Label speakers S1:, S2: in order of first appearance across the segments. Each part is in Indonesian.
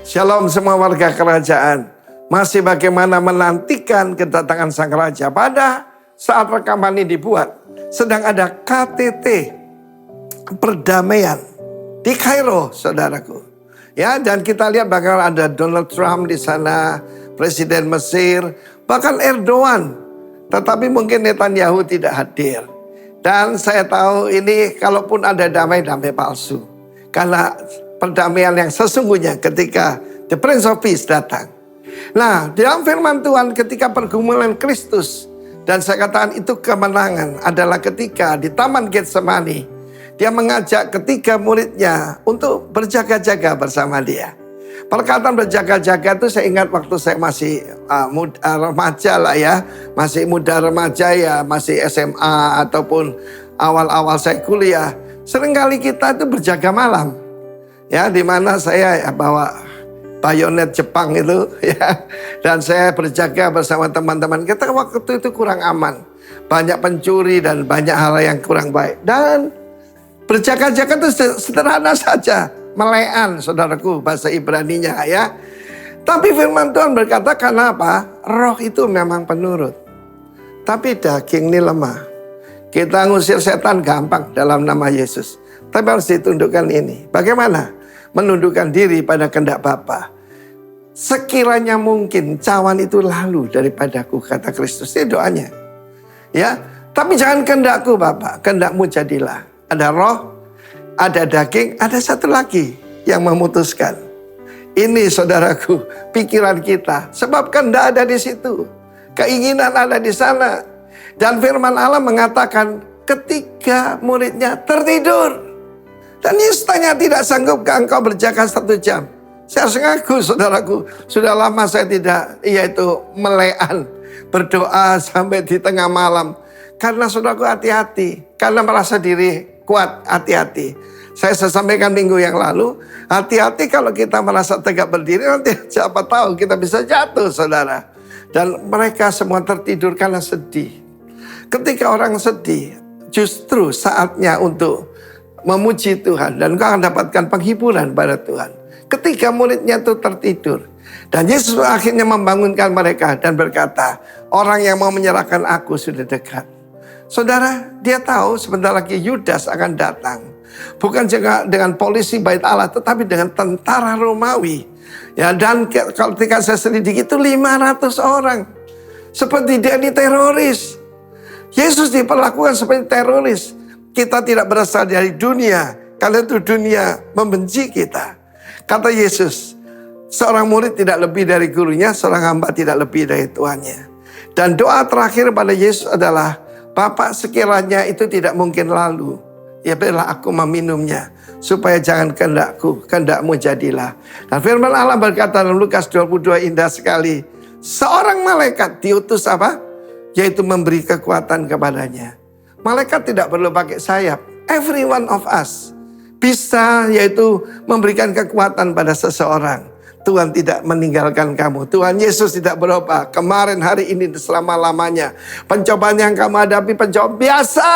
S1: Shalom semua warga kerajaan. Masih bagaimana menantikan kedatangan sang raja. Pada saat rekaman ini dibuat, sedang ada KTT perdamaian di Kairo, saudaraku. Ya, dan kita lihat bagaimana ada Donald Trump di sana, Presiden Mesir, bahkan Erdogan. Tetapi mungkin Netanyahu tidak hadir. Dan saya tahu ini kalaupun ada damai-damai palsu. Karena perdamaian yang sesungguhnya ketika the Prince of Peace datang. Nah, dalam firman Tuhan ketika pergumulan Kristus, dan saya katakan itu kemenangan adalah ketika di Taman Getsemani, dia mengajak ketiga muridnya untuk berjaga-jaga bersama dia. Perkataan berjaga-jaga itu saya ingat waktu saya masih remaja lah ya. Masih muda remaja ya, masih SMA ataupun awal-awal saya kuliah. Seringkali kita itu berjaga malam. Ya, di mana saya bawa bayonet Jepang itu ya. Dan saya berjaga bersama teman-teman. Kita waktu itu kurang aman. Banyak pencuri dan banyak hal yang kurang baik. Dan berjaga-jaga itu sederhana saja. Melean, saudaraku, bahasa Ibraninya ya. Tapi firman Tuhan berkata, kenapa? Roh itu memang penurut. Tapi daging ini lemah. Kita ngusir setan gampang dalam nama Yesus. Tapi harus ditundukkan ini. Bagaimana? Menundukkan diri pada kehendak Bapa. Sekiranya mungkin cawan itu lalu daripadaku, kata Kristus. Itu doanya. Ya, tapi jangan kehendakku Bapa, kehendakmu jadilah. Ada roh, ada daging, ada satu lagi yang memutuskan. Ini saudaraku, pikiran kita. Sebab kehendak ada di situ. Keinginan ada di sana. Dan firman Allah mengatakan ketika muridnya tertidur. Dan Yesus tanya, tidak sanggupkah engkau berjaga 1 jam? Saya harus ngaku saudaraku, sudah lama saya tidak yaitu melean. Berdoa sampai di tengah malam. Karena saudaraku hati-hati. Karena merasa diri kuat, hati-hati. Saya sampaikan minggu yang lalu, hati-hati kalau kita merasa tegak berdiri, nanti siapa tahu kita bisa jatuh saudara. Dan mereka semua tertidur karena sedih. Ketika orang sedih, justru saatnya untuk memuji Tuhan. Dan kau akan dapatkan penghiburan pada Tuhan. Ketika muridnya itu tertidur. Dan Yesus akhirnya membangunkan mereka dan berkata, orang yang mau menyerahkan aku sudah dekat. Saudara, dia tahu sebentar lagi Yudas akan datang. Bukan juga dengan polisi bait Allah, tetapi dengan tentara Romawi. Ya, dan ketika saya selidiki itu 500 orang. Seperti dia ini teroris. Yesus diperlakukan seperti teroris. Kita tidak berasal dari dunia, karena itu dunia membenci kita. Kata Yesus, seorang murid tidak lebih dari gurunya, seorang hamba tidak lebih dari tuannya. Dan doa terakhir pada Yesus adalah, Bapak sekiranya itu tidak mungkin lalu, ya biarlah aku meminumnya, supaya jangan kehendakku, kehendakmu jadilah. Dan firman Allah berkata dalam Lukas 22 indah sekali. Seorang malaikat diutus apa? Yaitu memberi kekuatan kepadanya. Malaikat tidak perlu pakai sayap. Every one of us bisa yaitu memberikan kekuatan pada seseorang. Tuhan tidak meninggalkan kamu. Tuhan Yesus tidak berubah. Kemarin, hari ini, selama-lamanya. Pencobaan yang kamu hadapi pencobaan biasa.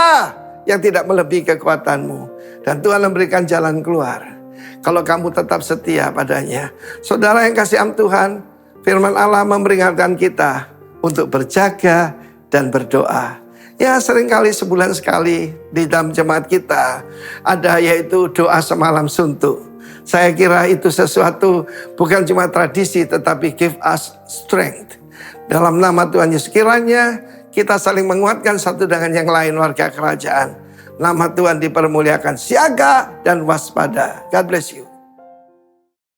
S1: Yang tidak melebihi kekuatanmu. Dan Tuhan memberikan jalan keluar. Kalau kamu tetap setia padanya. Saudara yang kasih Tuhan. Firman Allah memperingatkan kita. Untuk berjaga dan berdoa. Ya, seringkali sebulan sekali di dalam jemaat kita. Ada yaitu doa semalam suntuk. Saya kira itu sesuatu bukan cuma tradisi, tetapi give us strength. Dalam nama Tuhan Yesus, kiranya kita saling menguatkan satu dengan yang lain warga kerajaan. Nama Tuhan dipermuliakan, siaga dan waspada. God bless you.